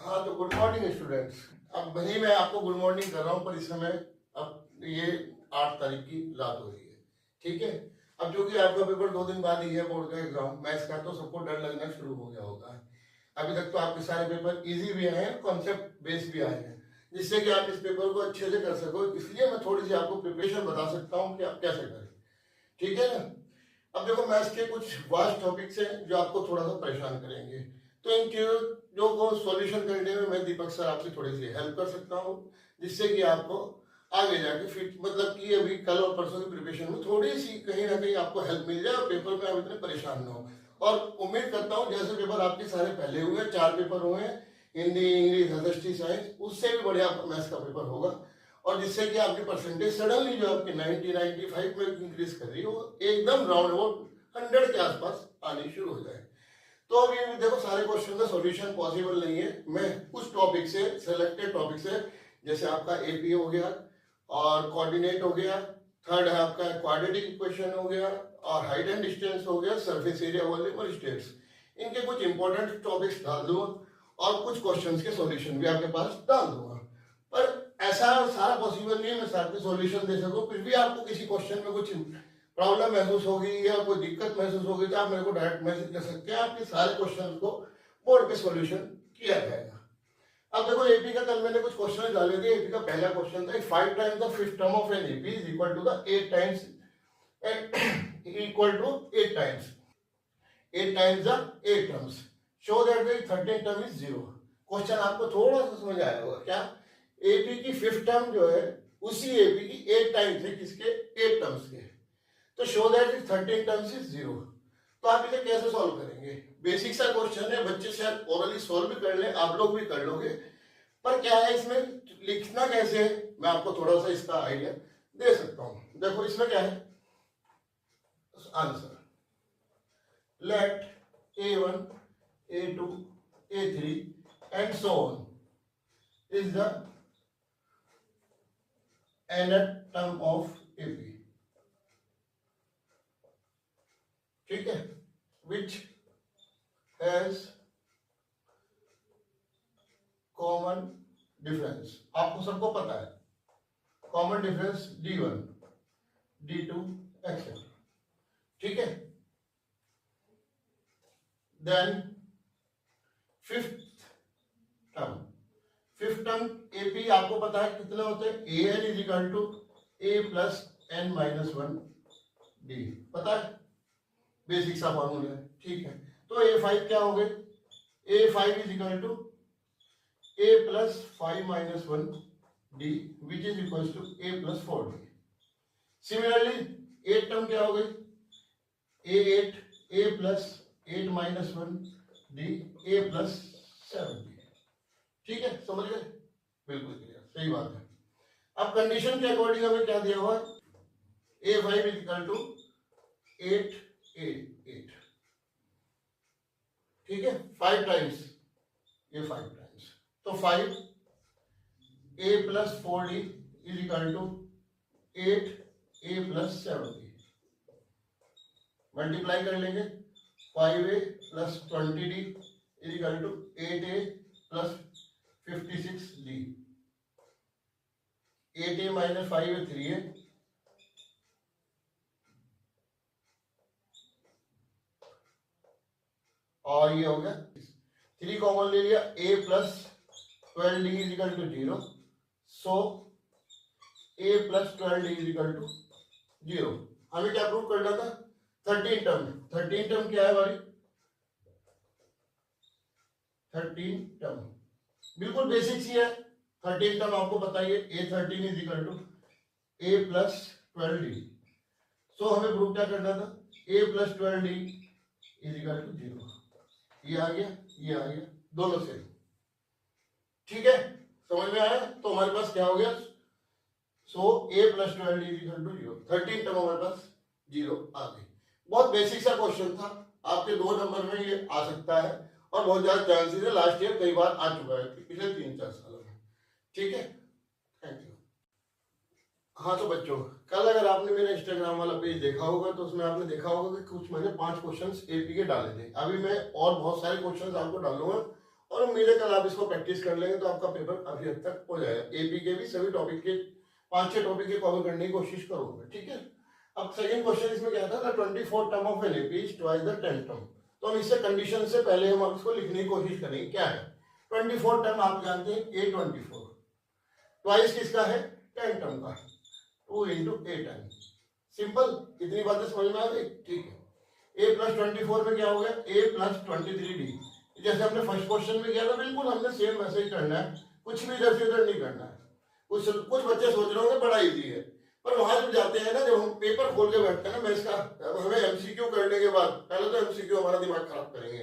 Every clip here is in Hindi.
हाँ, तो गुड मॉर्निंग स्टूडेंट्स। अब भले मैं आपको गुड मॉर्निंग कर रहा हूँ, पर इस समय अब ये 8 तारीख की रात हो रही है, ठीक है। अब जो कि आपका पेपर 2 दिन बाद ही है, बोर्ड का एग्जाम मैथ्स का, तो सबको डर लगना शुरू हो गया होगा। अभी तक तो आपके सारे पेपर इजी भी आए हैं, कॉन्सेप्ट बेस्ड भी आए हैं, जिससे कि आप इस पेपर को अच्छे से कर सको। इसलिए मैं थोड़ी सी आपको प्रिपरेशन बता सकता हूँ कि आप कैसे करें, ठीक है ना। अब देखो, मैथ्स के कुछ वास्ट टॉपिक्स हैं जो आपको थोड़ा सा परेशान करेंगे, तो इन चीजों को सॉल्यूशन करने में मैं दीपक सर आपसे थोड़ी सी हेल्प कर सकता हूँ, जिससे कि आपको आगे जाके फिर मतलब कि अभी कल और परसों की प्रिपरेशन में थोड़ी सी कहीं ना कहीं आपको हेल्प मिल जाए और पेपर में आप इतने परेशान ना हो। और उम्मीद करता हूँ जैसे पेपर आपके सारे पहले हुए हैं, 4 पेपर हुए हैं, हिंदी, इंग्लिश, हिस्ट्री, साइंस, उससे भी बढ़िया मैथ्स का पेपर होगा, और जिससे कि आपकी परसेंटेज सडनली जो आपकी 90-95 में इंक्रीज कर रही है वो एकदम राउंड अबाउट 100 के आसपास आनी शुरू हो जाए। तो अब ये देखो, सारे क्वेश्चन का सॉल्यूशन पॉसिबल नहीं है। मैं कुछ टॉपिक से, सेलेक्टेड टॉपिक से, जैसे आपका एपी हो गया और कोऑर्डिनेट हो गया, थर्ड है आपका क्वाड्रेटिक इक्वेशन हो गया, और हाइट एंड डिस्टेंस हो गया, सरफेस एरिया, वॉल्यूम और स्टेट्स, इनके कुछ इंपॉर्टेंट टॉपिक्स डाल दूंगा और कुछ क्वेश्चंस के सॉल्यूशन भी आपके पास डाल दूंगा। पर ऐसा सारा पॉसिबल नहीं है मैं सारे सॉल्यूशन दे सकूं। फिर भी आपको किसी क्वेश्चन में कुछ प्रॉब्लम महसूस होगी या कोई दिक्कत महसूस होगी तो आप मेरे को डायरेक्ट मैसेज कर सकते हैं, आपके सारे क्वेश्चन को बोर्ड पे सॉल्यूशन किया जाएगा। अब देखो, एपी का कल मैंने कुछ क्वेश्चन डाले थे। एपी का पहला क्वेश्चन था 5 times the fifth term of an AP is equal to the 8 times equal to 8 times 8 times the 8 terms, show that the 13th term is 0। Question आपको थोड़ा सा समझ आया होगा क्या। एपी की फिफ्थ टर्म जो है उसी एपी की 8 टाइम्स है, किसके, 8 टर्म्स के, तो show that is 13 terms is 0। तो आप इसे कैसे सॉल्व करेंगे। बेसिक सा क्वेश्चन है, बच्चे शायद ओरली सॉल्व भी कर ले, आप लोग भी कर लोगे, पर क्या है इसमें लिखना कैसे है, मैं आपको थोड़ा सा इसका आइडिया दे सकता हूं। देखो इसमें क्या है, answer let a1 a2 a3 and so on is the nth term of AP, ठीक है, which has common difference, आपको सबको पता है common difference d1 d2 etcetera, ठीक है। देन फिफ्थ टर्म एपी आपको पता है कितने होते हैं, A N is equal to A plus N minus 1 D, पता है, बेसिक सा फॉर्मूला है, ठीक है। तो a5 क्या हो गए, a5 is equal to a plus 5 minus 1 d which is equal to a plus 4 d. Similarly 8 term क्या हो गई, a8 a plus 8 minus 1 d a plus 7 d, ठीक है, समझ गए, बिल्कुल क्लियर, सही बात है। अब कंडीशन के अकॉर्डिंग हमें क्या दिया हुआ है, a5 इज इक्वल टू 8 8, ठीक है, 5 टाइम्स, ये 5 टाइम्स, तो 5 a plus 4d is equal to 8 a plus 7d, multiply कर लेंगे, 5a plus 20d is equal to 8a plus 56d, 8a minus 5a 3a, और ये हो गया 3 कॉमन ले लिया, a plus 12d is equal to 0, so a plus 12d is equal to 0। हमें क्या प्रूव करना था, 13 टर्म क्या है हमारी, 13 टर्म बिल्कुल बेसिक सी है। 13 टर्म आपको बताइए, a13 is equal to a plus 12d, so हमें प्रूव क्या करना था, a plus 12d is equal to 0, ये आ गया, ये आ गया, दोनों से, ठीक है, समझ में आया। तो हमारे पास क्या हो गया, so a plus 12d is equal to 0, 13 term हमारे पास 0 आ गई। बहुत बेसिक सा क्वेश्चन था, आपके 2 नंबर में ये आ सकता है और बहुत ज्यादा चांसेस है, लास्ट ईयर कई बार आ चुका है पिछले 3-4 सालों में, ठीक है, थैंक यू। हाँ तो बच्चों, कल अगर आपने मेरा इंस्टाग्राम वाला पेज देखा होगा तो उसमें आपने देखा होगा कि कुछ मैंने 5 क्वेश्चंस एपी के डाले थे। अभी मैं और बहुत सारे क्वेश्चंस आपको डालूंगा और उम्मीद है कल आप इसको प्रैक्टिस कर लेंगे तो आपका पेपर अभी हद तक हो जाएगा। एपी के भी सभी टॉपिक के 5-6 टॉपिक के कवर करने की कोशिश करूंगा, ठीक है। अब सेकंड क्वेश्चन इसमें क्या था, 24 term of an AP is twice the 10 term. तो हम इससे कंडीशन से पहले हम इसको लिखने की कोशिश करेंगे। क्या है 24 टर्म, आप जानते हैं A24, ट्वाइस किसका है 10 टर्म का, 2 into A10। सिंपल, इतनी बातें समझ में आ गई, ठीक है। A प्लस 24 में क्या हो गया A प्लस 23D, जैसे हमने फर्स्ट क्वेश्चन में किया था बिल्कुल हमने सेम वैसे ही करना है, कुछ भी इधर से उधर नहीं करना है। कुछ बच्चे सोच रहे होंगे बड़ा इजी है, पर वहां जब जाते हैं ना, जब हम पेपर खोल के बैठते हैं ना मैथ्स का, हमें एमसीक्यू करने के बाद पहले तो एमसीक्यू हमारा दिमाग खराब करेंगे,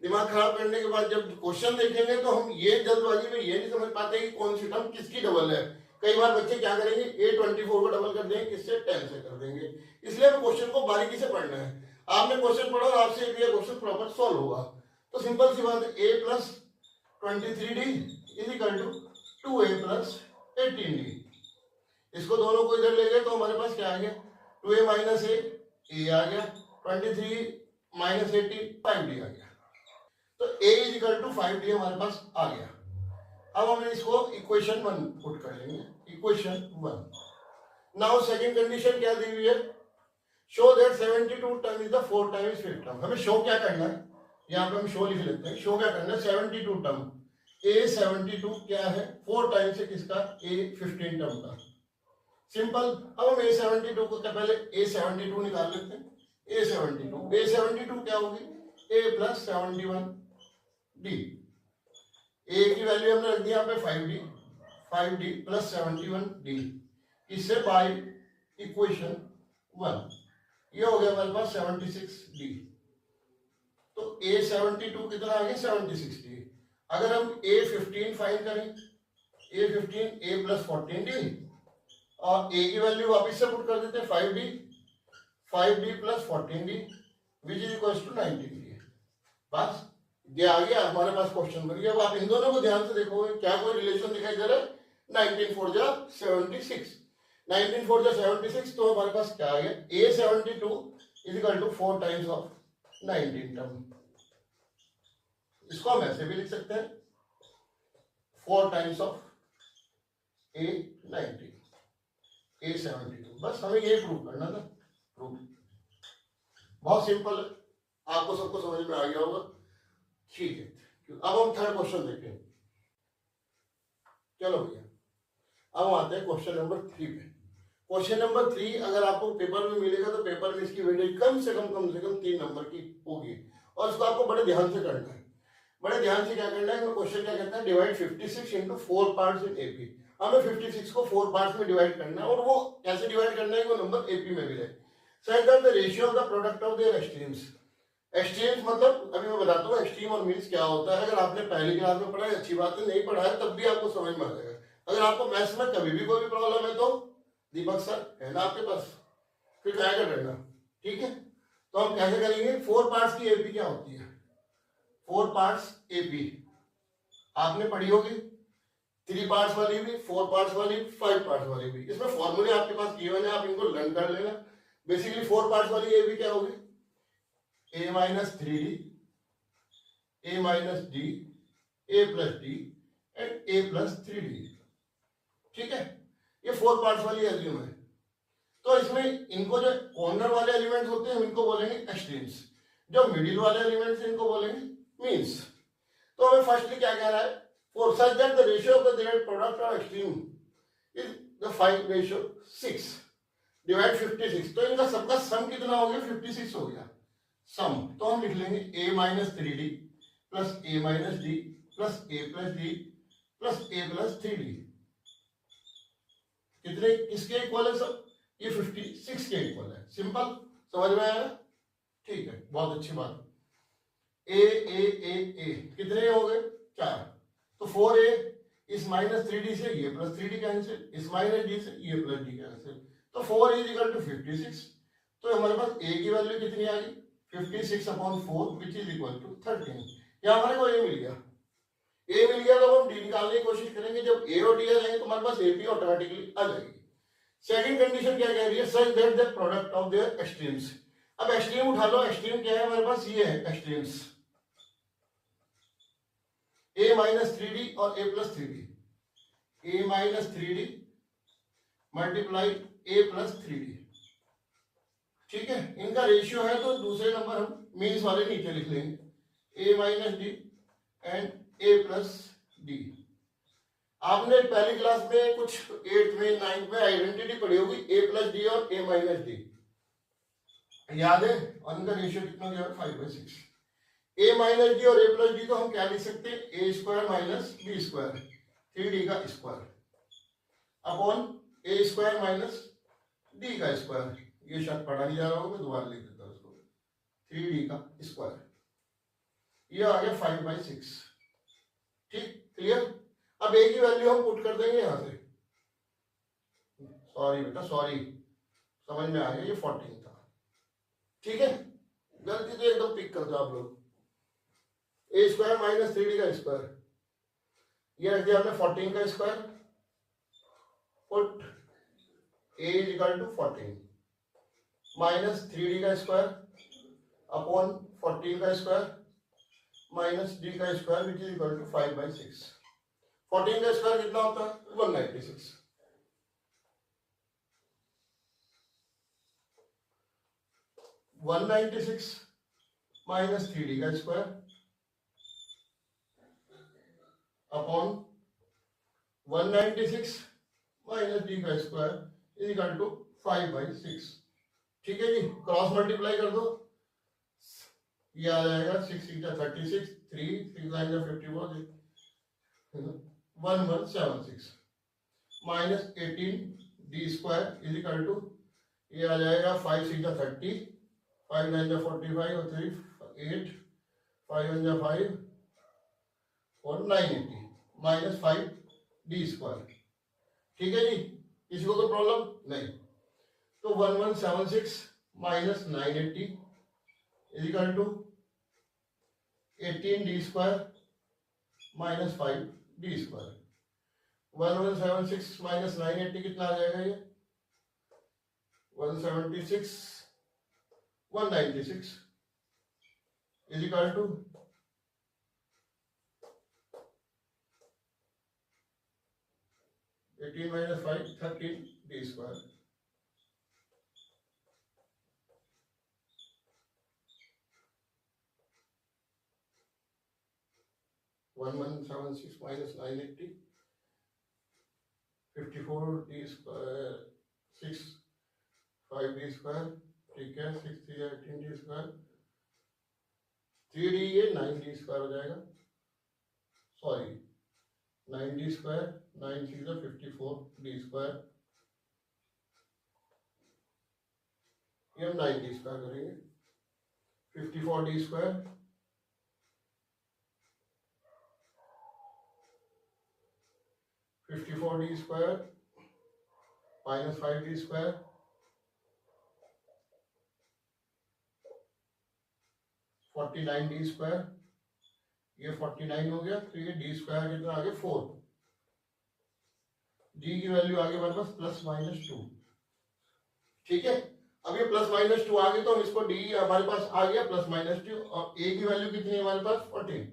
दिमाग खराब करने के बाद जब क्वेश्चन देखेंगे तो हम ये जल्दबाजी में ये नहीं समझ पाते कि कौन सी टर्म किसकी डबल है। कई बार बच्चे क्या करेंगे A24 को डबल कर देंगे, किससे 10 से कर देंगे। इसलिए हमें क्वेश्चन को बारीकी से पढ़ना है। आपने क्वेश्चन पढ़ा और आपसे ये क्वेश्चन प्रॉपर सॉल्व होगा। तो सिंपल सी बात है A plus 23D is equal to 2A plus 18D। इसको दोनों को इधर ले गए तो हमारे पास क्या आ गया 2A माइनस A आ गया, 23 माइनस 18 5D आ गया। तो A is equal to 5D हमारे पास आ गया। अब हम इसको इक्वेशन 1 पुट कर लेंगे, इक्वेशन 1। नाउ सेकंड कंडीशन क्या दी हुई है, show that 72 term is the 4 times 5 term. हमें शो क्या करना है, यहाँ पे हम शो लिख लेते हैं। शो क्या करना है 72 टर्म, A72 क्या है 4 टाइम्स है किसका A15 टर्म का। सिंपल, अब हम A72 को पहले A72 निकाल लेते हैं। A72 क्या होगी A प्लस 71D। A की वैल्यू हमने रख दी यहाँ पे 5D प्लस 71D, इससे बाय इक्वेशन 1 ये हो गया हमारे पास 76D। तो A72 कितना आ गया 76D। अगर हम A15 फाइंड करें, A15 A प्लस 14D और A की वैल्यू वापिस से पुट कर देते हैं 5D plus 14D which is equal to 19D। बस ये आ गया हमारे पास क्वेश्चन बन गया। अब आप इन दोनों को ध्यान से देखोगे क्या कोई रिलेशन दिखाई दे रहा है 19 4 जा 76, 19 4 जा 76। तो हमारे पास क्या आ गया A72 is equal to 4 times of 19 term. इसको हम ऐसे भी लिख सकते हैं 4 टाइम्स ऑफ A90 A72। बस हमें ये प्रूव करना था, प्रूव बहुत सिंपल है, आपको सबको समझ में आ गया होगा, ठीक है। अब हम थर्ड क्वेश्चन देखते हैं। चलो भैया अब हम आते हैं क्वेश्चन नंबर 3 पे। क्वेश्चन नंबर 3 अगर आपको पेपर में मिलेगा तो पेपर में इसकी वेटेज कम से कम 3 नंबर की होगी और इसको आपको बड़े ध्यान से करना है। बड़े ध्यान से क्या करना है, क्वेश्चन क्या कहता है divide 56 into 4 parts in AP. हमें 56 को 4 पार्ट्स में डिवाइड करना है और वो कैसे डिवाइड करना है वो नंबर एपी में मिले। Second the ratio of the product of their extremes. Extremes मतलब अभी मैं बताता हूँ एक्सट्रीम और मीन्स क्या होता है। अगर आपने पहली क्लास में पढ़ा है अच्छी बात है, नहीं पढ़ा है तब भी आपको समझ में आ जाएगा। अगर आपको मैथ्स में कभी भी कोई भी प्रॉब्लम है तो दीपक सर है ना आपके पास, फिर क्या करना, ठीक है। तो हम कैसे करेंगे 4 पार्ट्स की एपी क्या होती है, 4 पार्ट्स एपी आपने पढ़ी होगी, 3 पार्ट्स वाली भी, 4 पार्ट्स वाली, 5 पार्ट्स वाली भी। इसमें फॉर्मूले आपके पास किए हुए हैं, आप इनको लर्न कर लेना। बेसिकली 4 पार्ट्स वाली एपी क्या होगी A minus 3D, A minus D, A plus D and A plus 3D, ठीक है। ये 4 पार्ट्स वाली एल्यूम है। तो इसमें इनको जो कॉर्नर वाले एलिमेंट्स होते हैं इनको बोलेंगे एक्सट्रीम्स, जो मिडिल वाले एलिमेंट्स हैं इनको बोलेंगे मीन्स। तो हमें फर्स्टली क्या कह रहा है, for such that the ratio of the their product of extreme is the 5:6 divide 56। तो इनका सबका सम कितना हो गया 56 हो गया सम। तो हम लिख लेंगे A minus 3D plus A minus D plus A plus D plus A plus 3D कितने किसके इक्वल है सब, ये 56 के इक्वल है। सिंपल, समझ में आया, ठीक है, बहुत अच्छी बात। A कितने हो गए 4। तो 4A इस माइनस 3D से ये प्लस 3D कैंसिल, इस माइनस D से ये प्लस D कैंसिल। तो 4 इज इक्वल टू 56। तो हमारे पास A की वैल्यू कितनी आ गई 56/4 विच इज इक्वल टू 13। यहाँ हमारे को A मिल गया। A मिल गया तो हम D निकालने की कोशिश करेंगे। जब A और D आ जाएंगे तो हमारे पास AP ऑटोमेटिकली आ जाएगी। सेकंड कंडीशन क्या कह रही है, such that the product of their extremes. अब एक्सट्रीम उठा लो, एक्सट्रीम क्या है हमारे पास, ये है एक्सट्रीम्स। ए माइनस 3d और ए प्लस 3d, ए माइनस 3d मल्टीप्लाई ए प्लस 3d, ठीक है। इनका रेशियो है तो दूसरे नंबर हम मीन्स वाले नीचे लिख लेंगे, A minus D and A plus D. आपने पहली क्लास में कुछ 8th में 9th में आइडेंटिटी पढ़ी होगी, ए प्लस डी और ए माइनस डी, याद है। और इनका रेशियो कितना गया, 5/6। ए माइनस डी और ए प्लस डी तो हम क्या लिख सकते हैं, a square minus b square, 3d का square upon a square minus d का स्क्वायर। ये शायद पढ़ा नहीं जा रहा होगा, मैं दोबारा लिख देता हूं उसको, 3d का स्क्वायर। ये आ गया 5/6, ठीक, क्लियर। अब ए की वैल्यू हम पुट कर देंगे यहां से, सॉरी बेटा सॉरी, समझ में आ गया, ये 14 था, ठीक है। गलती तो एकदम पिक कर दो आप लोग, ए स्क्वायर माइनस 3d का स्क्वायर, ये रख दिया हमने 14 का square, put a is equal to 14 minus 3d का स्क्वायर अपॉन 14 का स्क्वायर माइनस d का square which is equal to 5/6। 14 का स्क्वायर कितना होता है, 196। 196 माइनस 3d का स्क्वायर अपॉन 196 माइनस d का स्क्वायर इज इक्वल टू 5/6, ठीक है जी। क्रॉस मल्टीप्लाई कर दो, ये आ जाएगा 6 × 36, 3 6 9 54, 1176 minus 18d square is equal to, ये आ जाएगा 5 6 30, 5 9 45 और 3 8, 5 1 5 और 980 माइनस 5d स्क्वायर, ठीक है जी। किसी को कोई प्रॉब्लम नहीं, तो 1176 minus 980 is equal to 18d square minus 5d square. 1176 minus 980 कितना आ जाएगा, ये 176 196 is equal to 18 minus 5 13d square. One 176 minus 980 54d square 6 5d square, ठीक है। 6 3 18d स्क्वायर, 3d ये 9d स्क्वायर हो जाएगा, sorry 9d square, 9 6 54d square, ये हम 9d स्क्वायर करेंगे, 54d square 54d square minus 5d square, 49d square, ये 49 हो गया, तो ये d स्क्वायर कितना आ गया 4, d की वैल्यू आ गई हमारे पास +-2, ठीक है। अब ये +-2 आ गई तो हम इसको d हमारे पास आ गया +-2 और a की वैल्यू कितनी है हमारे पास 14,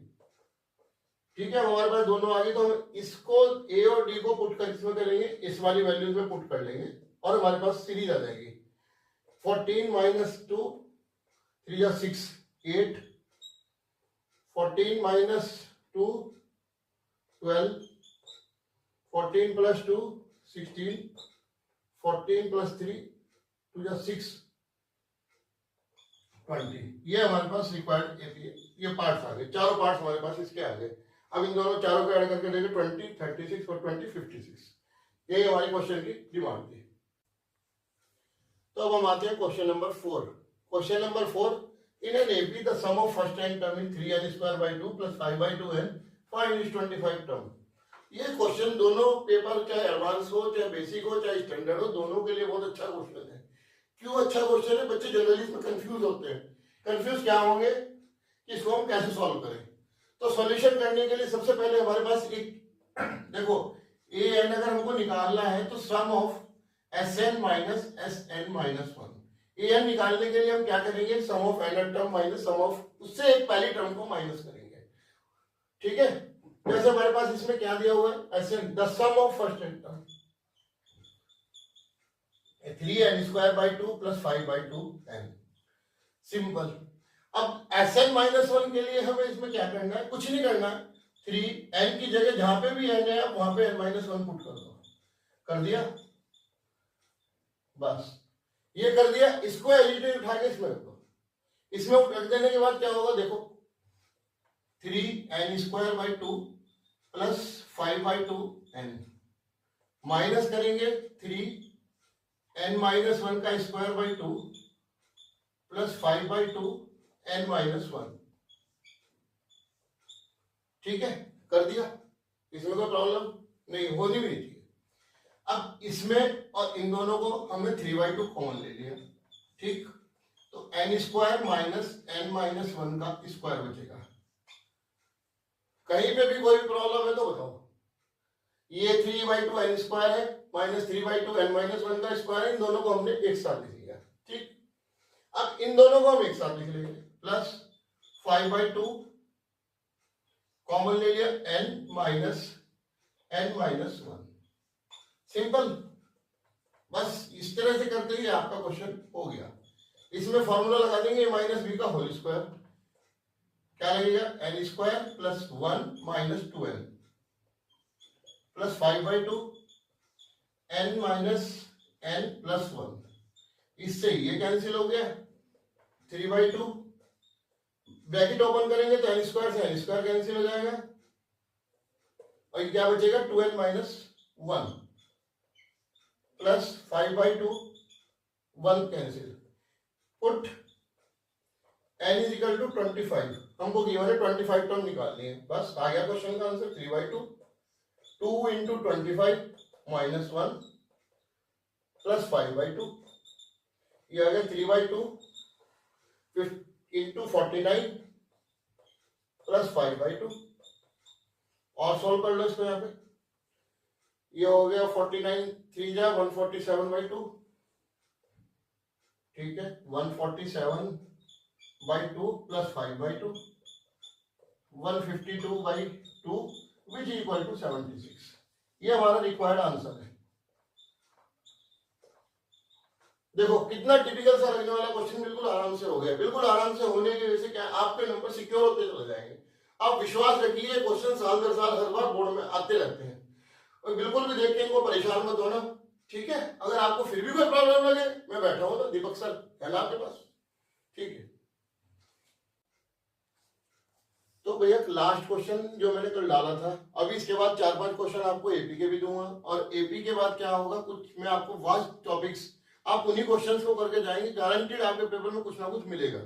ठीक है। हमारे पास दोनों आ गए तो हम इसको a और d को पुट कर इसमें करेंगे, इस वाली वैल्यूज में पुट कर लेंगे और हमारे पास सीरीज आ जाएगी। 14 माइनस 2 3 6 8, 14 माइनस 2 12, 14 प्लस 2 16, 14 प्लस 3 2 6 20। ये हमारे पास रिक्वायर्ड ये पार्ट्स आ गए, चारों पार्ट्स हमारे पास इसके आ गए। अब इन दोनों चारों को ऐड करके देंगे 20 36 और 20 56। यही हमारी क्वेश्चन की डिमांड थी। तो अब हम आते हैं question number 4। Question number 4, in an AP the sum of first n term is 3n² + 5/2n, find is 25 term. ये क्वेश्चन दोनों पेपर चाहे एडवांस हो चाहे बेसिक हो चाहे स्टैंडर्ड हो, दोनों के लिए बहुत अच्छा क्वेश्चन है। क्यों अच्छा क्वेश्चन है, बच्चे जनरली इसमें कंफ्यूज होते हैं। कंफ्यूज क्या होंगे कि इसको हम कैसे सॉल्व करें। तो सॉल्यूशन करने के लिए सबसे पहले हमारे पास एक देखो ए एन अगर हमको निकालना है तो sum of Sn minus Sn minus 1, A N निकालने के लिए हम क्या करेंगे, sum of N term minus sum of उससे एक पहली टर्म को माइनस करेंगे, ठीक है। जैसे हमारे पास इसमें क्या दिया हुआ है, ऐसे the sum of first and term 3n² by 2 + 5/2n, simple. अब Sn-1 के लिए हमें इसमें क्या करना है, कुछ नहीं करना है, 3n की जगह जहां पे भी n है आप वहां पे n-1 पुट कर दो। कर दिया, बस ये कर दिया। इसको एलिमेंट उठा के इसमें रख दो। इसमें रख देने के बाद क्या होगा देखो, 3n² by 2 + 5/2n माइनस करेंगे 3n-1 का स्क्वायर बाई 2 + 5/2n-1। ठीक है, कर दिया। इसमें कोई प्रॉब्लम नहीं, होनी भी नहीं चाहिए। अब इसमें और इन दोनों को हमने 3/2 कॉमन ले लिया, ठीक, तो n² माइनस n-1 का स्क्वायर बचेगा। कहीं पे भी कोई भी प्रॉब्लम है तो बताओ। ये 3/2 n² है माइनस 3/2 n-1 का स्क्वायर है, इन दोनों को हमने एक साथ लिख लिया, ठीक। अब इन दोनों को हम एक साथ लिख लेंगे, प्लस 5/2 कॉमन ले लिया, n-1 सिंपल। बस इस तरह से करते ही आपका क्वेश्चन हो गया। इसमें फॉर्मूला लगा देंगे -b का होल स्क्वायर, क्या लगेगा, n² + 1 - 2n + 5/2 n - n+1। इससे ये कैंसिल हो गया, 3/2 ब्रैकेट ओपन करेंगे तो n² से n² कैंसिल हो जाएगा, और क्या बचेगा, 2n-1 + 5/2 1 कैंसिल, पुट n = 25। हमको गिवन है 25 टर्म निकालनी है, बस आ गया क्वेश्चन का आंसर। 3/2 2 × 25 - 1 + 5/2, ये आ गया 3/2 × 49 + 5/2। और सॉल्व कर लो इसको, यहाँ पे ये हो गया 49 3 जा 147/2, ठीक है, 147/2 + 5/2 152/2 विच इक्वल टू 76। ये हमारा रिक्वायर्ड आंसर है। देखो कितना टिपिकल सा लगने वाला क्वेश्चन बिल्कुल आराम से हो गया। बिल्कुल आराम से होने की वजह से क्या, आपके नंबर सिक्योर होते चले जाएंगे। आप विश्वास रखिए, क्वेश्चन साल दर साल हर बार बोर्ड में आते रहते हैं, और बिल्कुल भी देख के इनको परेशान मत होना, ठीक है। अगर आपको फिर भी कोई प्रॉब्लम लगे, मैं बैठा हूं ना, दीपक सर है ना आपके पास, ठीक है। तो भैया लास्ट क्वेश्चन जो मैंने कल डाला था, अभी इसके बाद 4-5 क्वेश्चन आपको एपी के भी दूंगा, और एपी के बाद क्या होगा, कुछ मैं आपको वास्ट टॉपिक्स, आप उन्हीं क्वेश्चंस को करके जाएंगे, गारंटीड आपके पेपर में कुछ ना कुछ मिलेगा,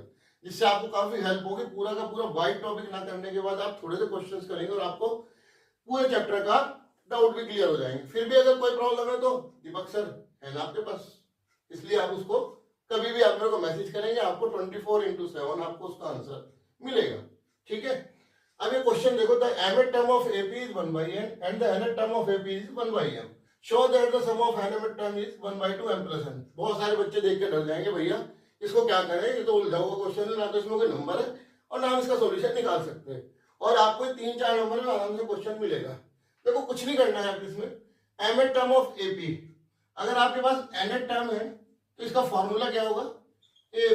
जिससे आपको काफी हेल्प होगी। पूरा का पूरा वाइड टॉपिक ना करने के बाद आप थोड़े से क्वेश्चंस करेंगे और आपको पूरे चैप्टर का डाउट भी क्लियर हो जाएंगे। फिर भी अगर कोई प्रॉब्लम है तो दीपक सर है ना आपके पास, इसलिए आप उसको कभी भी आप मेरे को मैसेज करेंगे, आपको 24/7 आपको उसका आंसर मिलेगा, ठीक है। अब ये क्वेश्चन देखो, the mth term of AP is 1/n and the nth term of AP is 1/m. Show that the sum of nth term is 1/2 m + n। बहुत सारे बच्चे देख के डर जाएंगे, भैया इसको क्या करें, ये तो उलझा हुआ क्वेश्चन है, ना तो इसमें कोई नंबर है और ना हम इसका सॉल्यूशन निकाल सकते हैं, और आपको 3-4 नंबर में आराम से क्वेश्चन मिलेगा। देखो कुछ नहीं करना है आपको इसमें, mth term of AP, अगर आपके पास nth टर्म है तो इसका फॉर्मूला क्या होगा, a +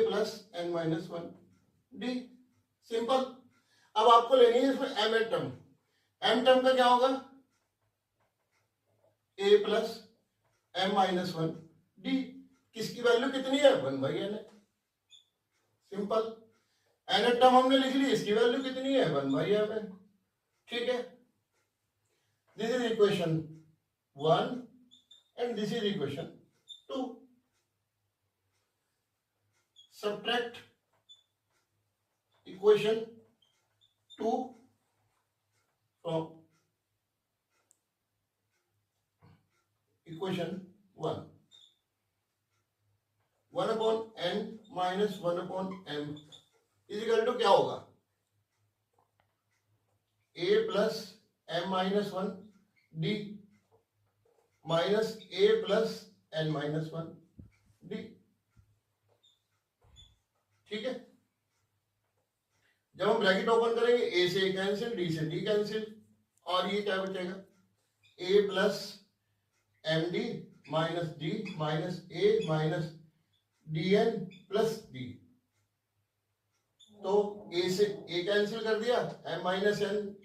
n-1 d, सिंपल। अब आपको लेनी है इसमें m टर्म, m टर्म का क्या होगा, a + m-1 d, किसकी वैल्यू कितनी है, 1/n है, सिंपल। n टर्म हमने लिख ली, इसकी वैल्यू कितनी है, 1/m है, ठीक है। This is equation 1 and this is equation 2। Subtract equation 2 from equation 1, 1/n - 1/m is equal to क्या होगा, a + m-1 d minus a + n-1 d, ठीक है। जब हम ब्रैकेट ओपन करेंगे, a से कैंसिल, d से d कैंसिल, और ये क्या बचेगा, A plus M D minus D minus A minus D N plus D. तो ए से ए कैंसिल कर दिया, एम माइनस एन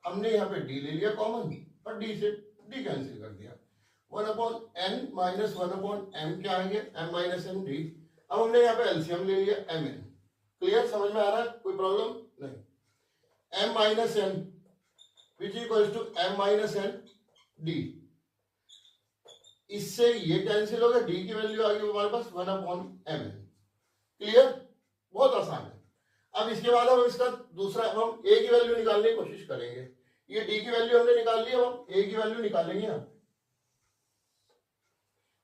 हमने यहाँ पे डी ले लिया कॉमन और डी से डी कैंसिल कर दिया। 1/n माइनस 1/m क्या आएंगे, m माइनस एन डी। अब हमने यहाँ पे एलसीएम ले लिया एम एन। क्लियर, समझ में आ रहा है, कोई प्रॉब्लम नहीं। m minus n which equals to m minus n d. इससे ये कैंसिल हो गया, डी की वैल्यू आ गई हमारे पास 1/mn। क्लियर, बहुत आसान है। अब इसके बाद हम इसका दूसरा, हम ए की वैल्यू निकालने की कोशिश करेंगे। ये डी की वैल्यू हमने निकाल ली, अब हम ए की वैल्यू निकालेंगे। हम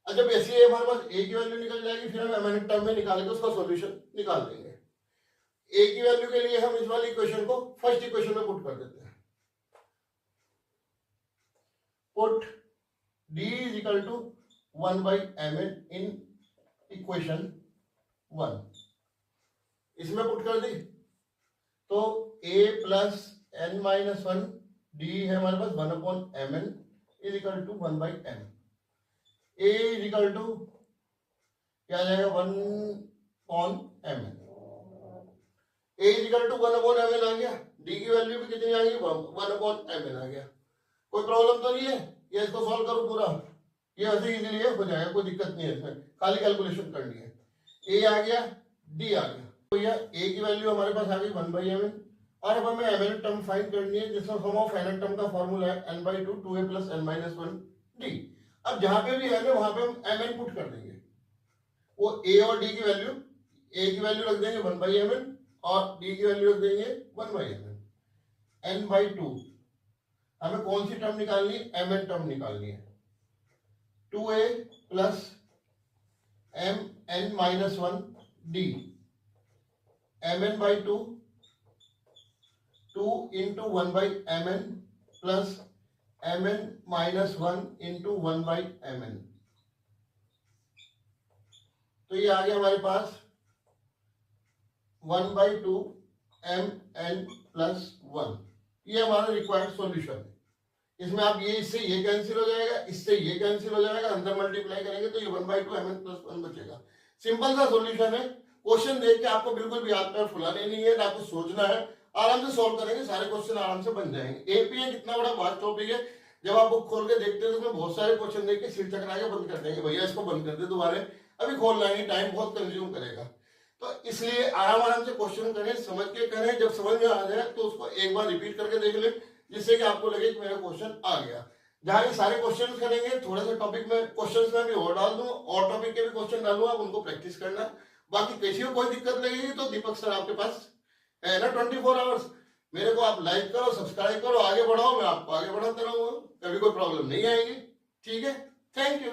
जब ऐसे हमारे पास ए की वैल्यू निकल जाएगी, फिर हम एमएन टर्म में निकाल के उसका सॉल्यूशन निकाल देंगे। ए की वैल्यू के लिए हम इस वाली इक्वेशन को फर्स्ट इक्वेशन में पुट कर देते हैं। Put d is equal to 1/mn in equation 1, इसमें पुट कर दी तो a plus n minus 1 d है हमारे पास 1/mn is equal to 1/m। a is equal to क्या आ जाएगा 1/mn। a is equal to 1/mn आ गया, d की वैल्यू भी कितनी आ गई 1/mn आ गया। कोई प्रॉब्लम तो नहीं है, ये इसको सॉल्व करो पूरा, ये वैसे इजीली हो जाएगा, कोई दिक्कत नहीं है इसमें, खाली कैलकुलेशन करनी है। ए आ गया, डी आ गया, तो ये ए की वैल्यू हमारे पास आ गई 1/mn। और अब हमें mn टर्म फाइंड करनी है, जिसमें फॉर्म ऑफ nn टर्म का फॉर्मूला है n/2 2a plus n minus 1 d। अब जहां पे भी n है वहां पे हम mn पुट कर देंगे। वो a और d की वैल्यू, a की वैल्यू रख देंगे 1/mn और d की वैल्यू रख देंगे 1/mn। n/2 हमें कौन सी टर्म निकालनी है, mn टर्म निकालनी है। 2a plus mn minus 1 d, mn/2 2 into 1/mn plus mn minus 1 into 1/mn। तो ये आ गया हमारे पास 1/2 mn प्लस 1। ये हमारा रिक्वायर्ड सॉल्यूशन है। इसमें आप ये इससे ये कैंसिल हो जाएगा, इससे ये कैंसिल हो जाएगा, अंदर मल्टीप्लाई करेंगे तो ये 1/2 mn प्लस 1 बचेगा। सिंपल सा सॉल्यूशन है। क्वेश्चन देख के आपको बिल्कुल भी हाथ पैर फुलाने नहीं है, ना कुछ सोचना है, आराम से सॉल्व करेंगे, सारे क्वेश्चन आराम से बन जाएंगे। एपीए कितना बड़ा वास्ट टॉपिक है, जब आप बुक खोल के देखते हैं तो उसमें बहुत सारे क्वेश्चन देख के सिर चकरा के बंद कर देंगे, भैया इसको बंद कर दे दोबारा, अभी खोल लाएंगे, टाइम बहुत कंज्यूम करेगा। तो इसलिए आराम से क्वेश्चन करें, समझ के करें, जब समझ में आ जाए तो उसको एक बार रिपीट करके देख लें, जिससे कि आपको लगे कि मेरा क्वेश्चन आ गया। जहां ये सारे क्वेश्चन करेंगे, थोड़े से टॉपिक में क्वेश्चंस में भी और डाल दूं, और टॉपिक के भी क्वेश्चन डालूंगा, आप उनको प्रैक्टिस करना। बाकी किसी को कोई दिक्कत लगेगी तो दीपक सर आपके पास है ना 24 आवर्स। मेरे को आप लाइक करो, सब्सक्राइब करो, आगे बढ़ाओ, मैं आपको आगे बढ़ाता रहूंगा, कभी कोई प्रॉब्लम नहीं आएगी। ठीक है, थैंक यू।